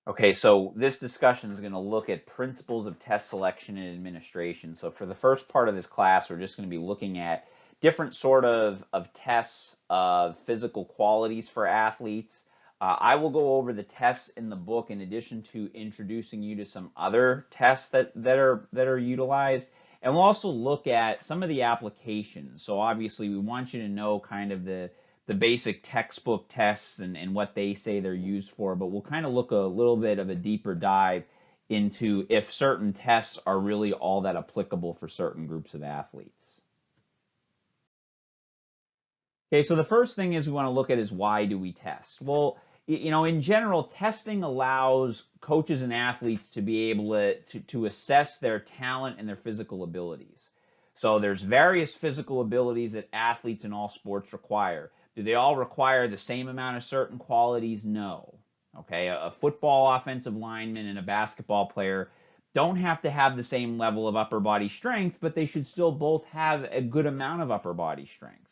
Okay, so this discussion is going to look at principles of test selection and administration. So for the first part of this class, we're just going to be looking at different sort of tests of physical qualities for athletes. I will go over the tests in the book in addition to introducing you to some other tests that are utilized. And we'll also look at some of the applications. So obviously we want you to know kind of the basic textbook tests and what they say they're used for, but we'll kind of look a little bit of a deeper dive into if certain tests are really all that applicable for certain groups of athletes. Okay, so the first thing is we want to look at is why do we test? Well, in general, testing allows coaches and athletes to be able to assess their talent and their physical abilities. So there's various physical abilities that athletes in all sports require. Do they all require the same amount of certain qualities? No. Okay, a football offensive lineman and a basketball player don't have to have the same level of upper body strength, but they should still both have a good amount of upper body strength.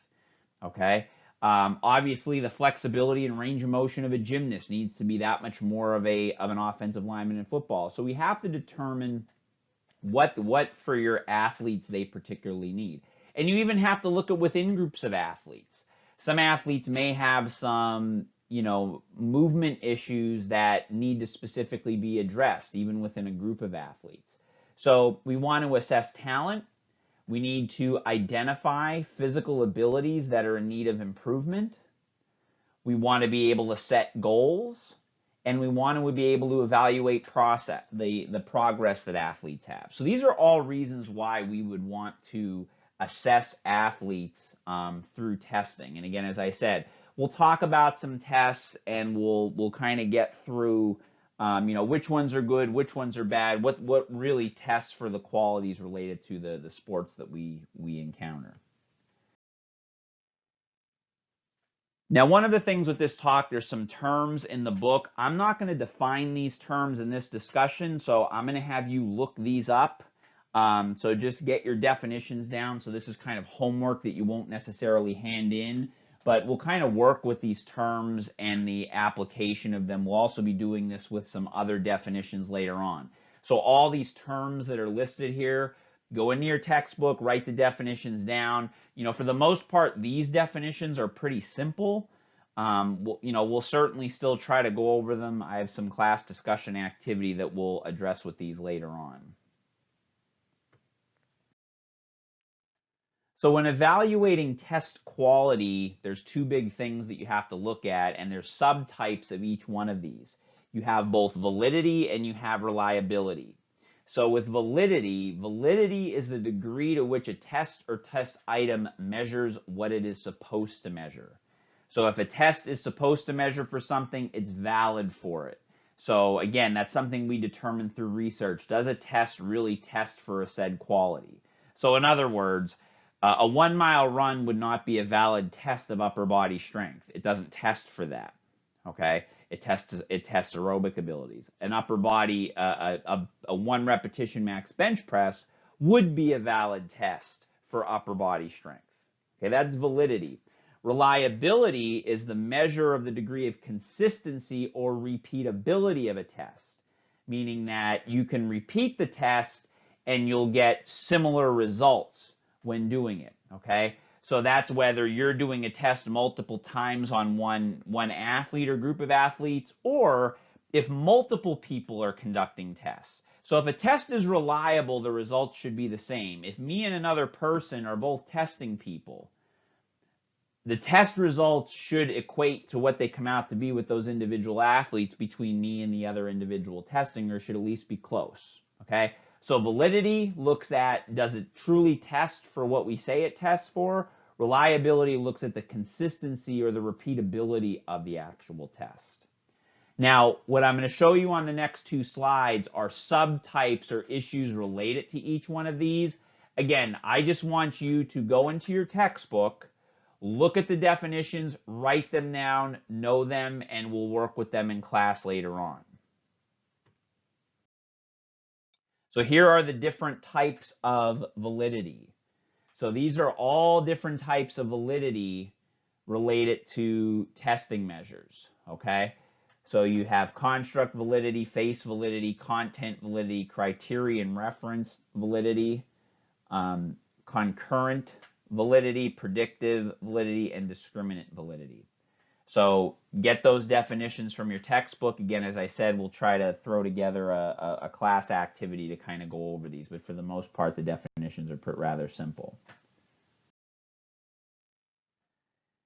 Okay. Obviously, the flexibility and range of motion of a gymnast needs to be that much more of an offensive lineman in football. So we have to determine what for your athletes they particularly need. And you even have to look at within groups of athletes. Some athletes may have some, movement issues that need to specifically be addressed, even within a group of athletes. So we want to assess talent. We need to identify physical abilities that are in need of improvement. We want to be able to set goals, and we want to be able to evaluate the progress that athletes have. So these are all reasons why we would want to assess athletes through testing. And again, as I said, we'll talk about some tests, and we'll kind of get through which ones are good, which ones are bad, what really tests for the qualities related to the sports that we encounter. Now, one of the things with this talk, there's some terms in the book. I'm not going to define these terms in this discussion, so I'm going to have you look these up. So just get your definitions down. So this is kind of homework that you won't necessarily hand in, but we'll kind of work with these terms and the application of them. We'll also be doing this with some other definitions later on. So all these terms that are listed here, go into your textbook, write the definitions down. For the most part, these definitions are pretty simple. We'll certainly still try to go over them. I have some class discussion activity that we'll address with these later on. So when evaluating test quality, there's two big things that you have to look at, and there's subtypes of each one of these. You have both validity and you have reliability. So with validity is the degree to which a test or test item measures what it is supposed to measure. So if a test is supposed to measure for something, it's valid for it. So again, that's something we determine through research. Does a test really test for a said quality? So in other words, a 1 mile run would not be a valid test of upper body strength. It doesn't test for that. Okay, it tests aerobic abilities. An upper body, a 1 repetition max bench press would be a valid test for upper body strength. Okay, that's validity. Reliability is the measure of the degree of consistency or repeatability of a test, meaning that you can repeat the test and you'll get similar results when doing it, okay? So that's whether you're doing a test multiple times on one athlete or group of athletes, or if multiple people are conducting tests. So if a test is reliable, the results should be the same. If me and another person are both testing people, the test results should equate to what they come out to be with those individual athletes between me and the other individual testing, or should at least be close, okay? So validity looks at, does it truly test for what we say it tests for? Reliability looks at the consistency or the repeatability of the actual test. Now, what I'm going to show you on the next two slides are subtypes or issues related to each one of these. Again, I just want you to go into your textbook, look at the definitions, write them down, know them, and we'll work with them in class later on. So here are the different types of validity. So these are all different types of validity related to testing measures, okay? So you have construct validity, face validity, content validity, criterion reference validity, concurrent validity, predictive validity, and discriminant validity. So get those definitions from your textbook. Again, as I said, we'll try to throw together a class activity to kind of go over these, but for the most part, the definitions are rather simple.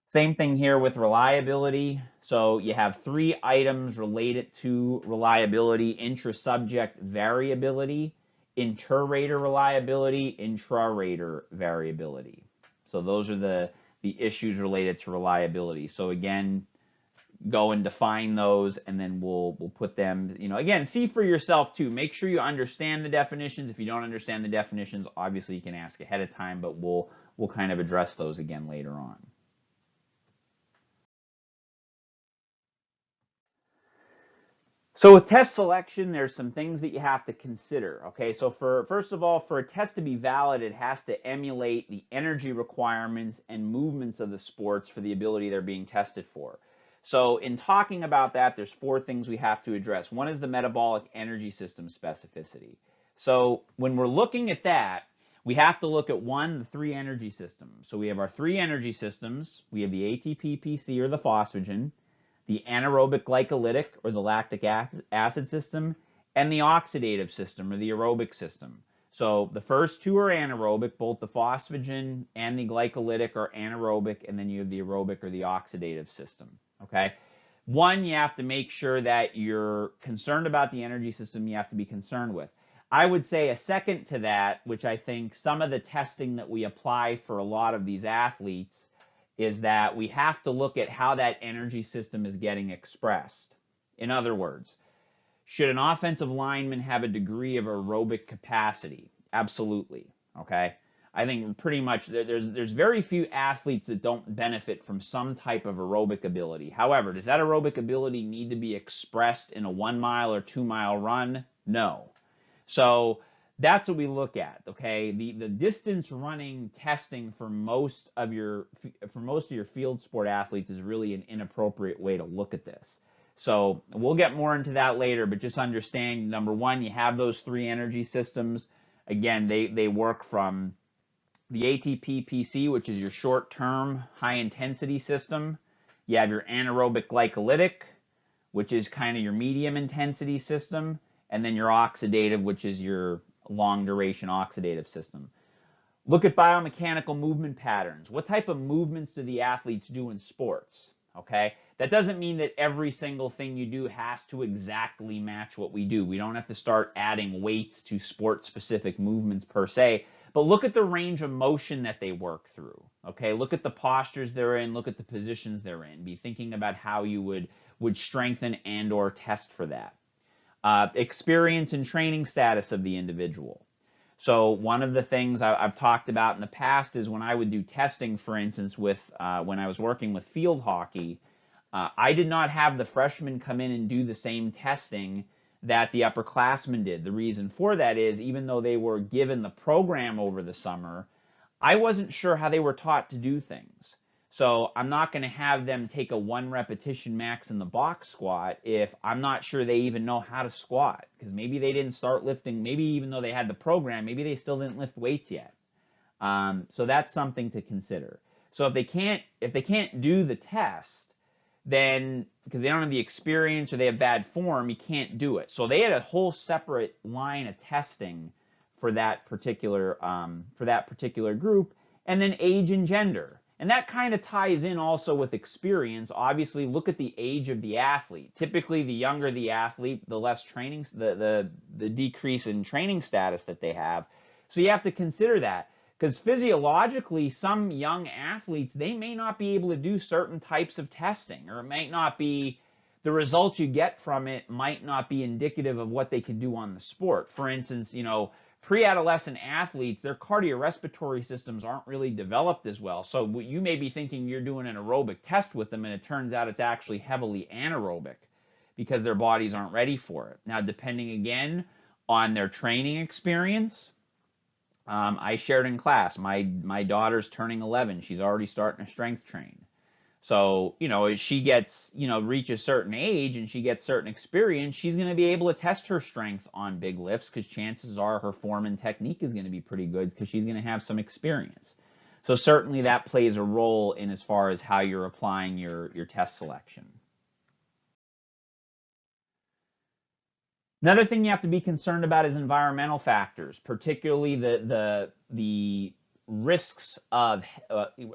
Same thing here with reliability. So you have 3 items related to reliability: intra-subject variability, inter-rater reliability, intra-rater variability. So those are the issues related to reliability. So again, go and define those, and then we'll put them, again, see for yourself too. Make sure you understand the definitions. If you don't understand the definitions, obviously you can ask ahead of time, but we'll kind of address those again later on. So with test selection, there's some things that you have to consider. Okay, so first of all, for a test to be valid, it has to emulate the energy requirements and movements of the sports for the ability they're being tested for. So in talking about that, there's 4 things we have to address. One is the metabolic energy system specificity. So when we're looking at that, we have to look at the 3 energy systems. So we have our 3 energy systems. We have the ATP-PC or the phosphagen, the anaerobic glycolytic or the lactic acid system, and the oxidative system or the aerobic system. So the first 2 are anaerobic. Both the phosphagen and the glycolytic are anaerobic, and then you have the aerobic or the oxidative system. Okay. One, you have to make sure that you're concerned about the energy system you have to be concerned with. I would say a second to that, which I think some of the testing that we apply for a lot of these athletes, is that we have to look at how that energy system is getting expressed. In other words, should an offensive lineman have a degree of aerobic capacity? Absolutely. Okay. I think pretty much there's very few athletes that don't benefit from some type of aerobic ability. However, does that aerobic ability need to be expressed in a 1-mile or 2-mile run? No. So that's what we look at. Okay, the distance running testing for most of your field sport athletes is really an inappropriate way to look at this. So we'll get more into that later, but just understand, number one, you have those 3 energy systems. Again, they work from the ATP-PC, which is your short-term high-intensity system. You have your anaerobic glycolytic, which is kind of your medium-intensity system, and then your oxidative, which is your long-duration oxidative system. Look at biomechanical movement patterns. What type of movements do the athletes do in sports? Okay, that doesn't mean that every single thing you do has to exactly match what we do. We don't have to start adding weights to sport-specific movements per se, but look at the range of motion that they work through. Okay, look at the postures they're in, look at the positions they're in. Be thinking about how you would strengthen and or test for that. Experience and training status of the individual. So one of the things I've talked about in the past is when I would do testing, for instance, with when I was working with field hockey, I did not have the freshmen come in and do the same testing that the upperclassmen did. The reason for that is, even though they were given the program over the summer, I wasn't sure how they were taught to do things. So I'm not going to have them take a 1 repetition max in the box squat if I'm not sure they even know how to squat, because maybe they didn't start lifting, maybe even though they had the program, maybe they still didn't lift weights yet. So that's something to consider. So if they can't do the test, then because they don't have the experience or they have bad form, you can't do it. So they had a whole separate line of testing for that particular group, and then age and gender. And that kind of ties in also with experience. Obviously, look at the age of the athlete. Typically, the younger the athlete, the less training, the decrease in training status that they have. So you have to consider that, because physiologically, some young athletes, they may not be able to do certain types of testing, or it might not be, the results you get from it might not be indicative of what they could do on the sport. For instance, pre-adolescent athletes, their cardiorespiratory systems aren't really developed as well. So you may be thinking you're doing an aerobic test with them, and it turns out it's actually heavily anaerobic because their bodies aren't ready for it. Now, depending again on their training experience, I shared in class, my daughter's turning 11. She's already starting to strength train. So, as she gets, reach a certain age and she gets certain experience, she's going to be able to test her strength on big lifts because chances are her form and technique is going to be pretty good because she's going to have some experience. So certainly that plays a role in as far as how you're applying your test selection. Another thing you have to be concerned about is environmental factors, particularly the risks of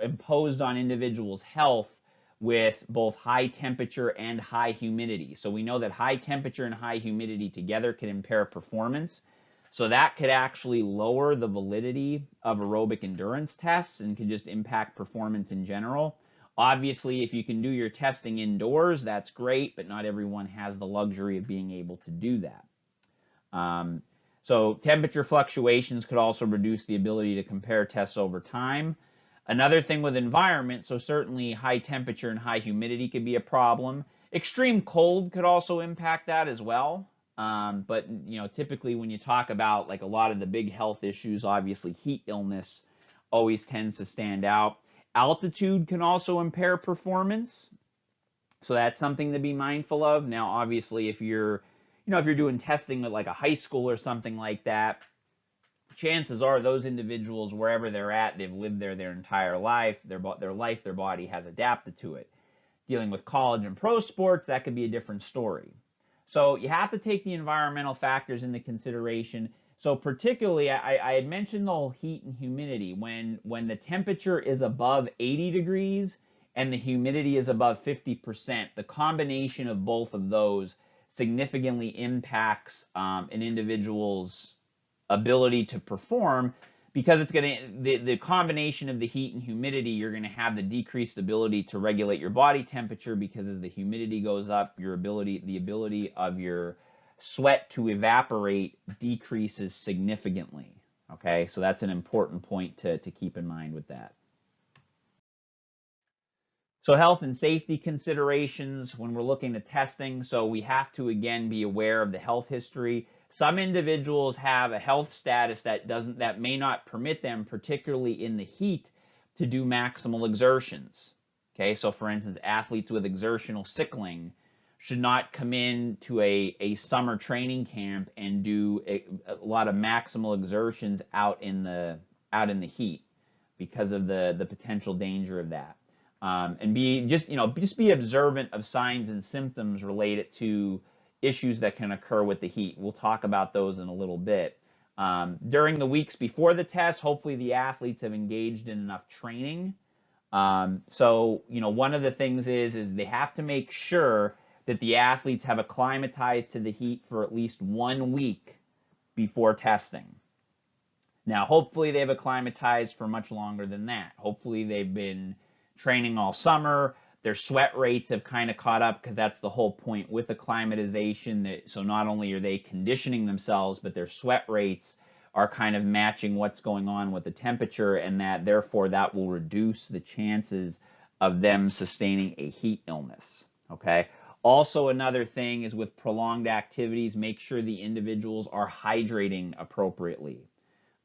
imposed on individuals' health with both high temperature and high humidity. So we know that high temperature and high humidity together can impair performance. So that could actually lower the validity of aerobic endurance tests and can just impact performance in general. Obviously, if you can do your testing indoors, that's great, but not everyone has the luxury of being able to do that. So temperature fluctuations could also reduce the ability to compare tests over time. Another thing with environment, so certainly high temperature and high humidity could be a problem. Extreme cold could also impact that as well. But typically when you talk about like a lot of the big health issues, obviously heat illness always tends to stand out. Altitude can also impair performance, so that's something to be mindful of. Now, obviously, if you're doing testing at like a high school or something like that, chances are those individuals, wherever they're at, they've lived there their entire life. Their body has adapted to it. Dealing with college and pro sports, that could be a different story. So you have to take the environmental factors into consideration. So particularly, I had mentioned the whole heat and humidity. When the temperature is above 80 degrees and the humidity is above 50%, the combination of both of those significantly impacts an individual's ability to perform, because it's going to the combination of the heat and humidity, you're going to have the decreased ability to regulate your body temperature, because as the humidity goes up, the ability of your sweat to evaporate decreases significantly. Okay, so that's an important point to keep in mind with that. So health and safety considerations when we're looking at testing. So we have to, again, be aware of the health history. Some individuals have a health status that may not permit them, particularly in the heat, to do maximal exertions. Okay, so for instance, athletes with exertional sickling should not come in to a summer training camp and do a lot of maximal exertions out in the heat because of the potential danger of that. And just be observant of signs and symptoms related to issues that can occur with the heat. We'll talk about those in a little bit. During the weeks before the test, hopefully the athletes have engaged in enough training. So one of the things is they have to make sure that the athletes have acclimatized to the heat for at least 1 week before testing. Now, hopefully they've acclimatized for much longer than that. Hopefully they've been training all summer. Their sweat rates have kind of caught up, because that's the whole point with acclimatization. So not only are they conditioning themselves, but their sweat rates are kind of matching what's going on with the temperature, and that therefore that will reduce the chances of them sustaining a heat illness. Okay. Also, another thing is with prolonged activities, make sure the individuals are hydrating appropriately.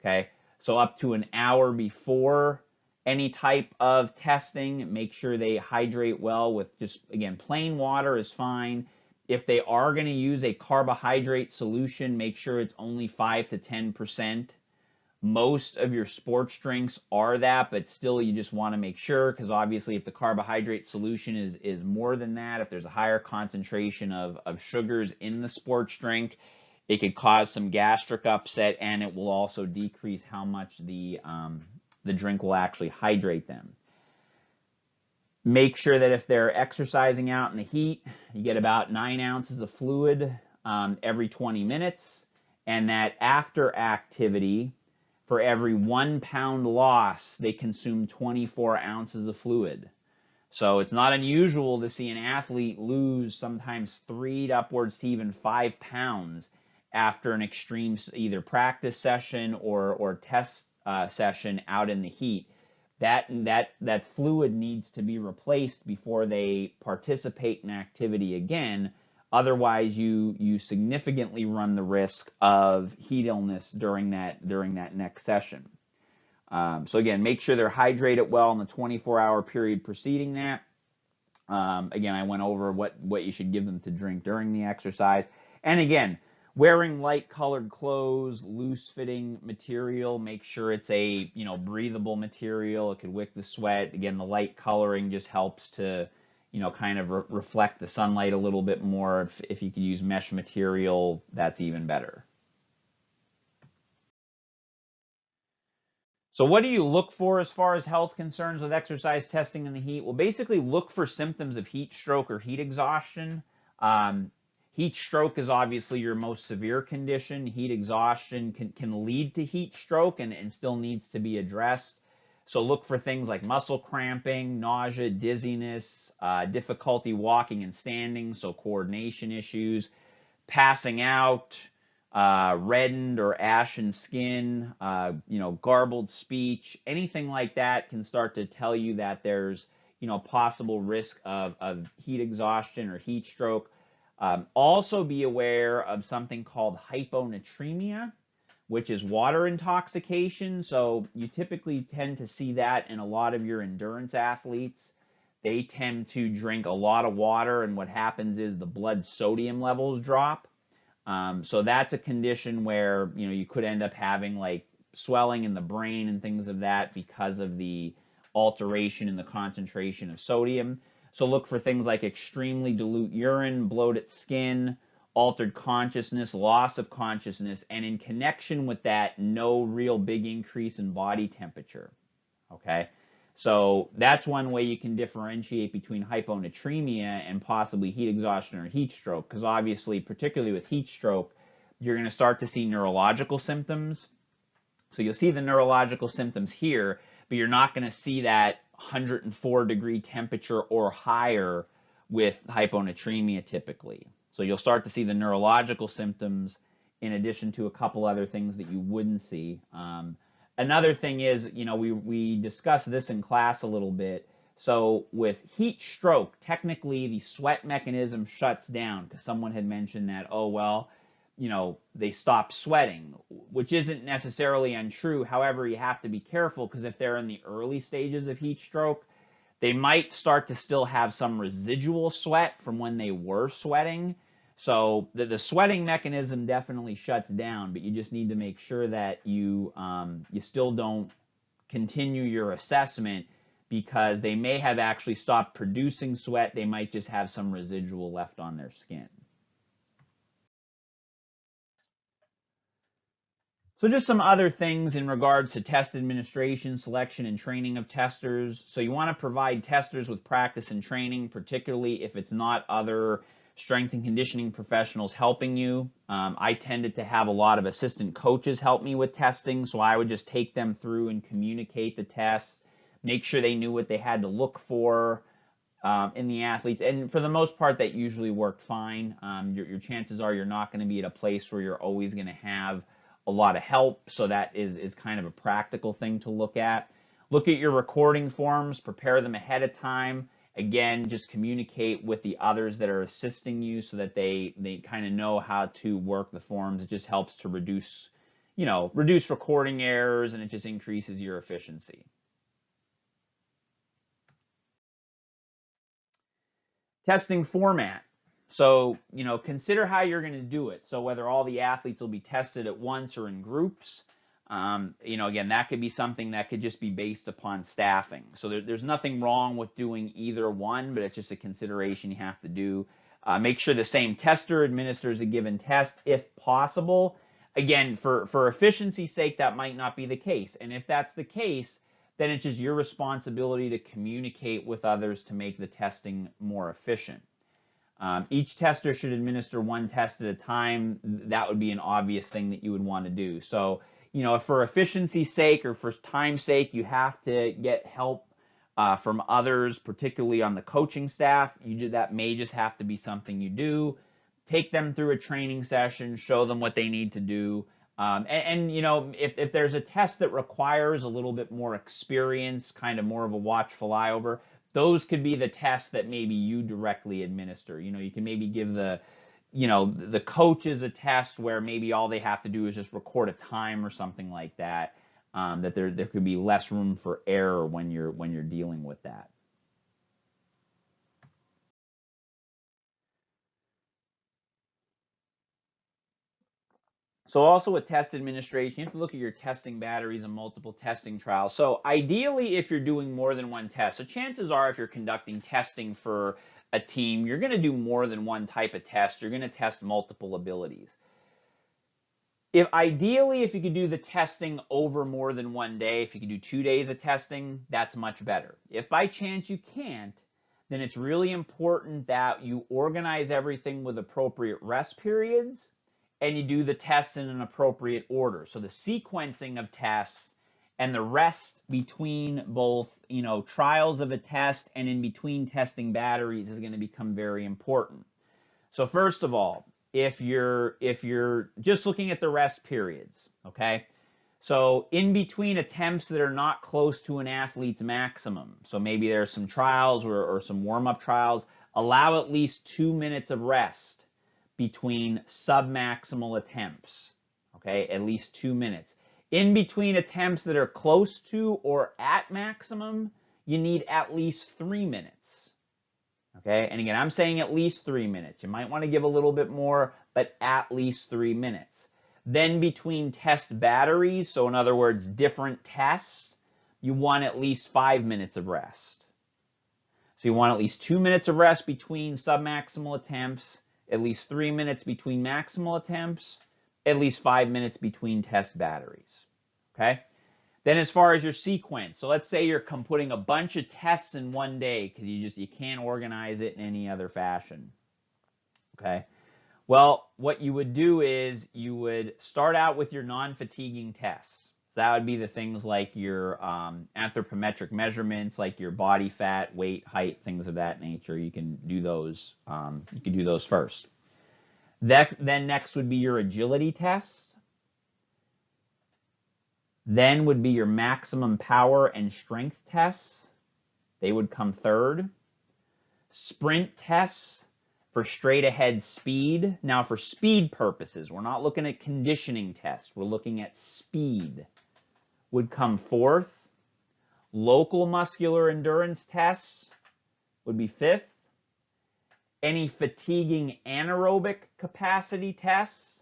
Okay. So up to an hour before any type of testing, make sure they hydrate well with just, again, plain water is fine. If they are going to use a carbohydrate solution, make sure it's only 5 to 10%. Most of your sports drinks are that, but still you just want to make sure, because obviously if the carbohydrate solution is more than that, if there's a higher concentration of sugars in the sports drink, it could cause some gastric upset, and it will also decrease how much the drink will actually hydrate them. Make sure that if they're exercising out in the heat, you get about 9 ounces of fluid every 20 minutes, and that after activity, for every 1 pound loss, they consume 24 ounces of fluid. So it's not unusual to see an athlete lose sometimes 3 to upwards to even 5 pounds after an extreme either practice session or test session out in the heat. That fluid needs to be replaced before they participate in activity again. Otherwise, you significantly run the risk of heat illness during that next session. So again, make sure they're hydrated well in the 24-hour period preceding that. Again, I went over what you should give them to drink during the exercise. And again, wearing light colored clothes, loose fitting material, make sure it's a, breathable material. It could wick the sweat. Again, the light coloring just helps to, kind of reflect the sunlight a little bit more. If you could use mesh material, that's even better. So what do you look for as far as health concerns with exercise testing in the heat? Well, basically look for symptoms of heat stroke or heat exhaustion. Um, Heat stroke is obviously your most severe condition. Heat exhaustion can lead to heat stroke and still needs to be addressed. So look for things like muscle cramping, nausea, dizziness, difficulty walking and standing, so coordination issues, passing out, reddened or ashen skin, garbled speech, anything like that can start to tell you that there's, possible risk of heat exhaustion or heat stroke. Also be aware of something called hyponatremia, which is water intoxication. So you typically tend to see that in a lot of your endurance athletes. They tend to drink a lot of water, and what happens is the blood sodium levels drop. So that's a condition where, you could end up having like swelling in the brain and things of that because of the alteration in the concentration of sodium. So look for things like extremely dilute urine, bloated skin, altered consciousness, loss of consciousness, and in connection with that, no real big increase in body temperature. Okay? So that's one way you can differentiate between hyponatremia and possibly heat exhaustion or heat stroke, because obviously, particularly with heat stroke, you're going to start to see neurological symptoms. So you'll see the neurological symptoms here, but you're not going to see that 104-degree temperature or higher with hyponatremia typically. So you'll start to see the neurological symptoms in addition to a couple other things that you wouldn't see. Another thing is, we discussed this in class a little bit. So with heat stroke, technically the sweat mechanism shuts down because someone had mentioned that, oh, well, they stop sweating, which isn't necessarily untrue. However, you have to be careful because if they're in the early stages of heat stroke, they might start to still have some residual sweat from when they were sweating. So the sweating mechanism definitely shuts down, but you just need to make sure that you still don't continue your assessment because they may have actually stopped producing sweat. They might just have some residual left on their skin. So just some other things in regards to test administration, selection, and training of testers. So you want to provide testers with practice and training, particularly if it's not other strength and conditioning professionals helping you. I tended to have a lot of assistant coaches help me with testing, so I would just take them through and communicate the tests, make sure they knew what they had to look for in the athletes. And for the most part, that usually worked fine. Your chances are you're not going to be at a place where you're always going to have a lot of help, so that is kind of a practical thing to look at. Look at your recording forms, prepare them ahead of time. Again, just communicate with the others that are assisting you so that they kind of know how to work the forms. It just helps to reduce recording errors, and it just increases your efficiency. Testing format. So, consider how you're going to do it. So whether all the athletes will be tested at once or in groups, again, that could be something that could just be based upon staffing. So there's nothing wrong with doing either one, but it's just a consideration you have to do. Make sure the same tester administers a given test if possible. Again, for efficiency's sake, that might not be the case. And if that's the case, then it's just your responsibility to communicate with others to make the testing more efficient. Each tester should administer one test at a time. That would be an obvious thing that you would want to do. So, if for efficiency's sake or for time's sake, you have to get help from others, particularly on the coaching staff, that may just have to be something you do. Take them through a training session, show them what they need to do. If there's a test that requires a little bit more experience, kind of more of a watchful eye over, those could be the tests that maybe you directly administer. You can maybe give the coaches a test where maybe all they have to do is just record a time or something like that. That there could be less room for error when you're dealing with that. So also with test administration, you have to look at your testing batteries and multiple testing trials. So ideally, if you're doing more than one test, so chances are if you're conducting testing for a team, you're going to do more than one type of test. You're going to test multiple abilities. Ideally, if you could do the testing over more than one day, if you could do 2 days of testing, that's much better. If by chance you can't, then it's really important that you organize everything with appropriate rest periods and you do the tests in an appropriate order. So the sequencing of tests and the rest between both, trials of a test and in between testing batteries is going to become very important. So first of all, if you're just looking at the rest periods, okay? So in between attempts that are not close to an athlete's maximum, so maybe there's some trials or some warm-up trials, allow at least 2 minutes of rest between submaximal attempts, okay? At least 2 minutes. In between attempts that are close to or at maximum, you need at least 3 minutes. Okay, and again, I'm saying at least 3 minutes. You might want to give a little bit more, but at least 3 minutes. Then between test batteries, so in other words, different tests, you want at least 5 minutes of rest. So you want at least 2 minutes of rest between submaximal attempts, at least 3 minutes between maximal attempts, at least 5 minutes between test batteries. Okay? Then as far as your sequence, so let's say you're putting a bunch of tests in one day because you can't organize it in any other fashion. Okay. Well, what you would do is you would start out with your non-fatiguing tests. So that would be the things like your anthropometric measurements, like your body fat, weight, height, things of that nature. You can do those. You can do those first. Then next would be your agility tests. Then would be your maximum power and strength tests. They would come third. Sprint tests for straight ahead speed. Now for speed purposes, we're not looking at conditioning tests. We're looking at speed. Would come fourth. Local muscular endurance tests would be fifth. Any fatiguing anaerobic capacity tests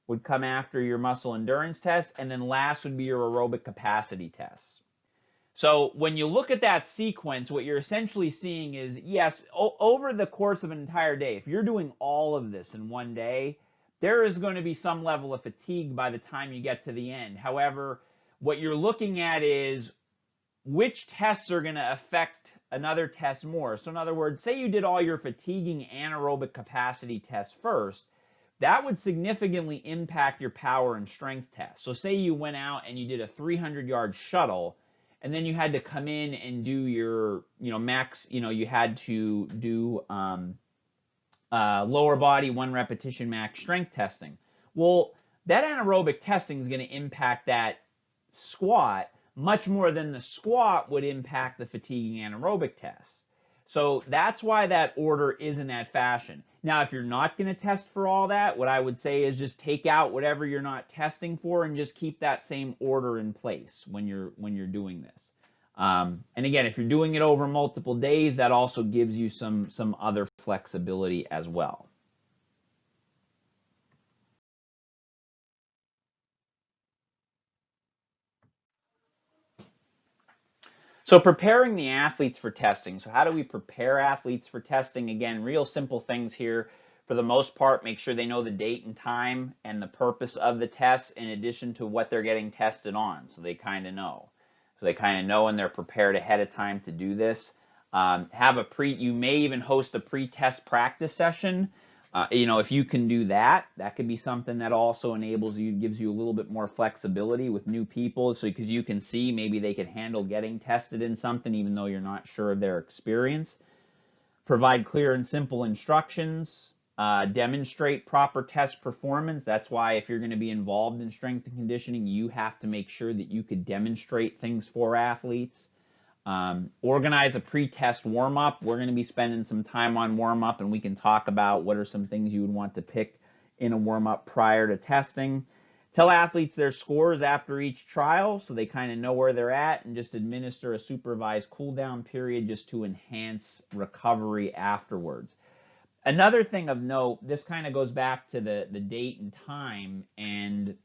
would come after your muscle endurance test, and then last would be your aerobic capacity tests. So when you look at that sequence, what you're essentially seeing is, yes, over the course of an entire day, if you're doing all of this in one day, there is going to be some level of fatigue by the time you get to the end. However, what you're looking at is which tests are going to affect another test more. So in other words, say you did all your fatiguing anaerobic capacity tests first, that would significantly impact your power and strength test. So say you went out and you did a 300-yard shuttle, and then you had to come in and do your, max, you had to do lower body 1 repetition max strength testing. Well, that anaerobic testing is going to impact that squat much more than the squat would impact the fatiguing anaerobic test. So that's why that order is in that fashion. Now, if you're not going to test for all that, what I would say is just take out whatever you're not testing for and just keep that same order in place when you're doing this. And again, if you're doing it over multiple days, that also gives you some other flexibility as well. So preparing the athletes for testing. So how do we prepare athletes for testing? Again, real simple things here. For the most part, make sure they know the date and time and the purpose of the test in addition to what they're getting tested on. So they kind of know. So they kind of know and they're prepared ahead of time to do this. You may even host a pre-test practice session. If you can do that, that could be something that also gives you a little bit more flexibility with new people. So because you can see maybe they could handle getting tested in something even though you're not sure of their experience. Provide clear and simple instructions. Demonstrate proper test performance. That's why if you're going to be involved in strength and conditioning, you have to make sure that you could demonstrate things for athletes. Organize a pre-test warm-up. We're going to be spending some time on warm-up, and we can talk about what are some things you would want to pick in a warm-up prior to testing. Tell athletes their scores after each trial so they kind of know where they're at, and just administer a supervised cool-down period just to enhance recovery afterwards. Another thing of note, this kind of goes back to the date and time and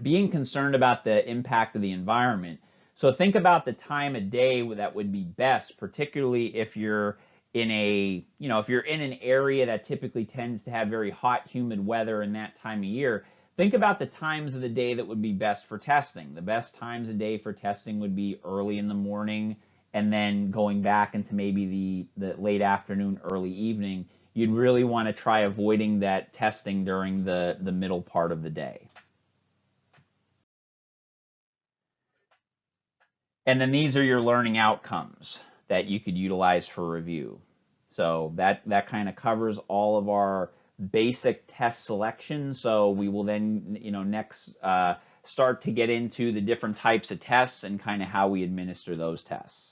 being concerned about the impact of the environment. So think about the time of day that would be best, particularly if you're in if you're in an area that typically tends to have very hot, humid weather in that time of year. Think about the times of the day that would be best for testing. The best times of day for testing would be early in the morning and then going back into maybe the late afternoon, early evening. You'd really want to try avoiding that testing during the middle part of the day. And then these are your learning outcomes that you could utilize for review. So that kind of covers all of our basic test selection. So we will then, next start to get into the different types of tests and kind of how we administer those tests.